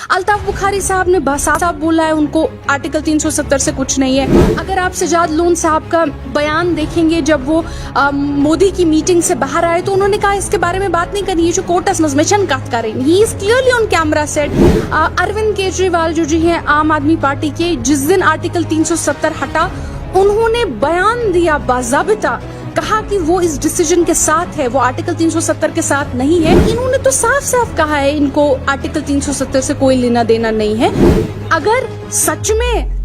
अल्ताफ बुखारी साहब ने साफ बोला है उनको आर्टिकल 370 से कुछ नहीं है। अगर आप सजाद लोन साहब का बयान देखेंगे जब वो मोदी की मीटिंग से बाहर आए तो उन्होंने कहा इसके बारे में बात नहीं करनी है, जो कोर्टस मजमेशन कत करें। He is clearly on camera set. Arvind Kejriwal जो जी हैं आम आदमी पार्टी के, जिस दिन आर्टिकल 370 हटा उन्होंने बयान दिया, बाज़ाबिता कहा कि वो इस डिसीजन के साथ है, वो आर्टिकल 370 के साथ नहीं है। इन्होंने तो साफ साफ कहा है इनको आर्टिकल 370 से कोई लेना देना नहीं है। अगर सच में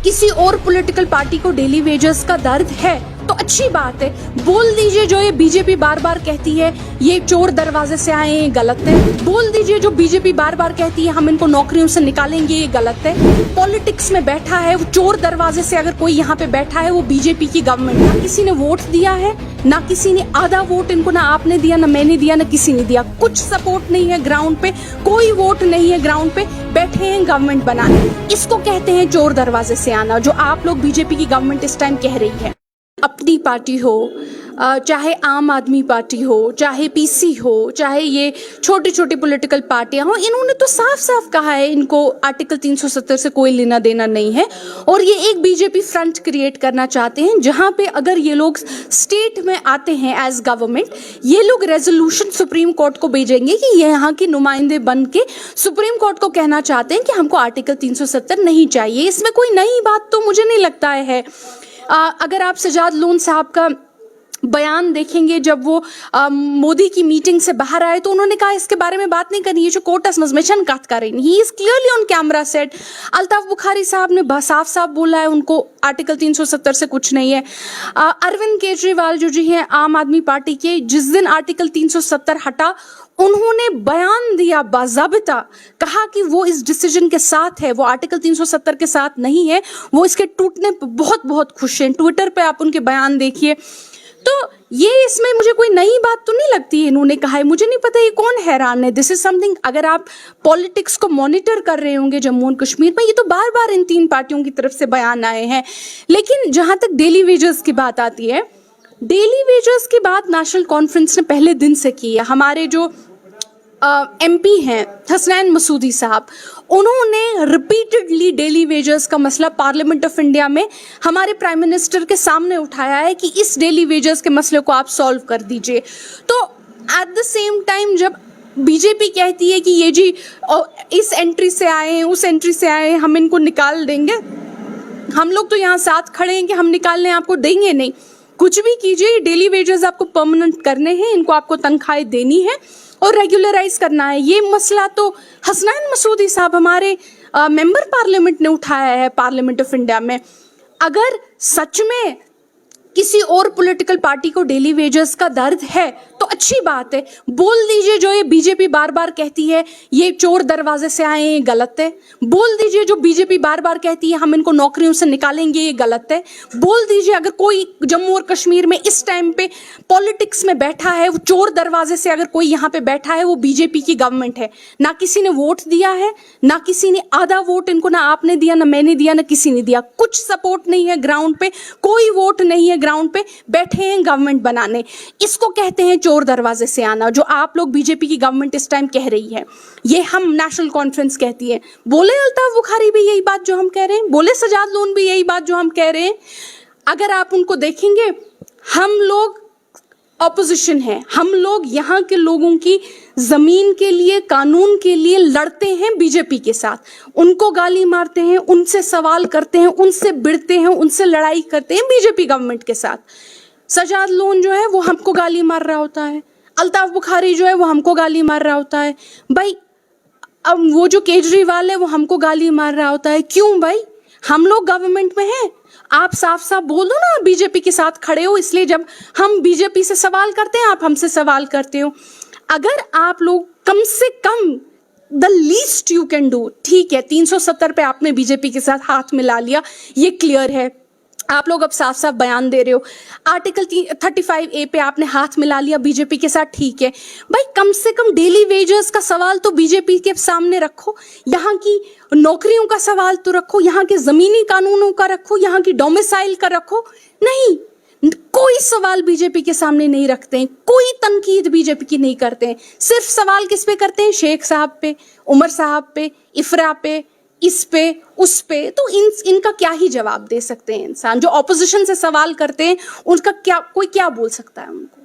किसी और पॉलिटिकल पार्टी को डेली वेजेस का दर्द है तो अच्छी बात है, बोल दीजिए। जो ये बीजेपी बार बार कहती है ये चोर दरवाजे से आए हैं, गलत है। बोल दीजिए जो बीजेपी बार बार कहती है हम इनको नौकरियों से निकालेंगे, ये गलत है। पॉलिटिक्स में बैठा है वो चोर दरवाजे से, अगर कोई यहाँ पे बैठा है वो बीजेपी की गवर्नमेंट। ना किसी ने वोट दिया है, ना किसी ने आधा वोट इनको, ना आपने दिया, ना मैंने दिया, ना किसी ने दिया। कुछ सपोर्ट नहीं है ग्राउंड पे, कोई वोट नहीं है ग्राउंड पे, बैठे हैं गवर्नमेंट बनाने। इसको कहते हैं चोर दरवाजे से आना, जो आप लोग बीजेपी की गवर्नमेंट इस टाइम कह रही है। अपनी पार्टी हो, चाहे आम आदमी पार्टी हो, चाहे पीसी हो, चाहे ये छोटी छोटी पॉलिटिकल पार्टियां हो, इन्होंने तो साफ साफ कहा है इनको आर्टिकल 370 से कोई लेना देना नहीं है। और ये एक बीजेपी फ्रंट क्रिएट करना चाहते हैं जहां पे अगर ये लोग स्टेट में आते हैं एज गवर्नमेंट, ये लोग रेजोल्यूशन सुप्रीम कोर्ट को भेजेंगे कि ये यहाँ के नुमाइंदे बन के सुप्रीम कोर्ट को कहना चाहते हैं कि हमको आर्टिकल 370 नहीं चाहिए। इसमें कोई नई बात तो मुझे नहीं लगता है। अगर आप सजाद लोन साहब का बयान देखेंगे जब वो मोदी की मीटिंग से बाहर आए तो उन्होंने कहा इसके बारे में बात नहीं करनी है, जो कोर्टस मजमेशन कत करें। He is clearly on camera set. Altaf Bukhari साहब ने साफ बोला है उनको आर्टिकल 370 से कुछ नहीं है। अरविंद केजरीवाल जो जी हैं आम आदमी पार्टी के, जिस दिन आर्टिकल 370 हटा उन्होंने बयान दिया, बाज़ाबिता कहा कि वो इस डिसीजन के साथ है, वो आर्टिकल 370 के साथ नहीं है। वो इसके टूटने पर बहुत खुश हैं। ट्विटर पे आप उनके बयान देखिए। तो ये इसमें मुझे कोई नई बात तो नहीं लगती है। इन्होंने कहा है, मुझे नहीं पता ये कौन हैरान है। दिस इज समथिंग, अगर आप पॉलिटिक्स को मॉनिटर कर रहे होंगे जम्मू और कश्मीर में, ये तो बार बार इन तीन पार्टियों की तरफ से बयान आए हैं। लेकिन जहां तक डेली वेजेस की बात आती है, डेली वेजेस की बात नेशनल कॉन्फ्रेंस ने पहले दिन से की है। हमारे जो एमपी हैं हसनैन मसूदी साहब, उन्होंने रिपीटेडली डेली वेजेस का मसला पार्लियामेंट ऑफ इंडिया में हमारे प्राइम मिनिस्टर के सामने उठाया है कि इस डेली वेजेस के मसले को आप सॉल्व कर दीजिए। तो एट द सेम टाइम जब बीजेपी कहती है कि ये जी इस एंट्री से आए हैं, उस एंट्री से आए हैं, हम इनको निकाल देंगे, हम लोग तो यहाँ साथ खड़े हैं कि हम निकालने आपको देंगे नहीं। कुछ भी कीजिए, डेली वेजेस आपको परमानेंट करने हैं, इनको आपको तनख्वाहें देनी है और रेगुलराइज करना है। ये मसला तो हसनैन मसूदी साहब हमारे मेंबर पार्लियामेंट ने उठाया है पार्लियामेंट ऑफ इंडिया में। अगर सच में किसी और पॉलिटिकल पार्टी को डेली वेजेस का दर्द है तो अच्छी बात है, बोल दीजिए। जो ये बीजेपी बार बार कहती है ये चोर दरवाजे से आए हैं, गलत है। बोल दीजिए जो बीजेपी बार बार कहती है हम इनको नौकरियों से निकालेंगे, ये गलत है। बोल दीजिए अगर कोई जम्मू और कश्मीर में इस टाइम पे पॉलिटिक्स में बैठा है वो चोर दरवाजे से, अगर कोई यहाँ पे बैठा है वो बीजेपी की गवर्नमेंट है। ना किसी ने वोट दिया है, ना किसी ने आधा वोट इनको, ना आपने दिया, ना मैंने दिया, ना किसी ने दिया। कुछ सपोर्ट नहीं है ग्राउंड पे, कोई वोट नहीं है ग्राउंड पे, बैठे हैं गवर्नमेंट बनाने। इसको कहते हैं चोर दरवाजे से आना, जो आप लोग बीजेपी की गवर्नमेंट इस टाइम कह रही है। ये हम नेशनल कॉन्फ्रेंस कहती है। बोले अल्ताफ बुखारी भी यही बात जो हम कह रहे हैं, बोले सजाद लोन भी यही बात जो हम कह रहे हैं। अगर आप उनको देखेंगे, हम लोग ऑपोजिशन है, हम लोग यहाँ के लोगों की जमीन के लिए, कानून के लिए लड़ते हैं बीजेपी के साथ। उनको गाली मारते हैं, उनसे सवाल करते हैं, उनसे भिड़ते हैं, उनसे लड़ाई करते हैं बीजेपी गवर्नमेंट के साथ। सजाद लोन जो है वो हमको गाली मार रहा होता है, अल्ताफ बुखारी जो है वो हमको गाली मार रहा होता है। भाई अब वो जो केजरीवाल है वो हमको गाली मार रहा होता है। क्यों भाई? हम लोग गवर्नमेंट में हैं। आप साफ साफ बोल दो ना बीजेपी के साथ खड़े हो। इसलिए जब हम बीजेपी से सवाल करते हैं आप हमसे सवाल करते हो। अगर आप लोग कम से come the least you can do, ठीक है 370 पे आपने बीजेपी के साथ हाथ मिला लिया, ये क्लियर है। आप लोग अब साफ साफ बयान दे रहे हो। आर्टिकल 35A पे आपने हाथ मिला लिया बीजेपी के साथ, ठीक है भाई, कम से कम डेली वेजेस का सवाल तो बीजेपी के सामने रखो, यहाँ की नौकरियों का सवाल तो रखो, यहाँ के जमीनी कानूनों का रखो, यहाँ की डोमिसाइल का रखो। नहीं, कोई सवाल बीजेपी के सामने नहीं रखते हैं, कोई तनकीद बीजेपी की नहीं करते हैं, सिर्फ सवाल किस पे करते हैं? शेख साहब पे, उमर साहब पे, इफ्रा पे, इस पे, उस पे। तो इनका क्या ही जवाब दे सकते हैं इंसान जो ऑपोजिशन से सवाल करते हैं, उनका क्या, कोई क्या बोल सकता है उनको?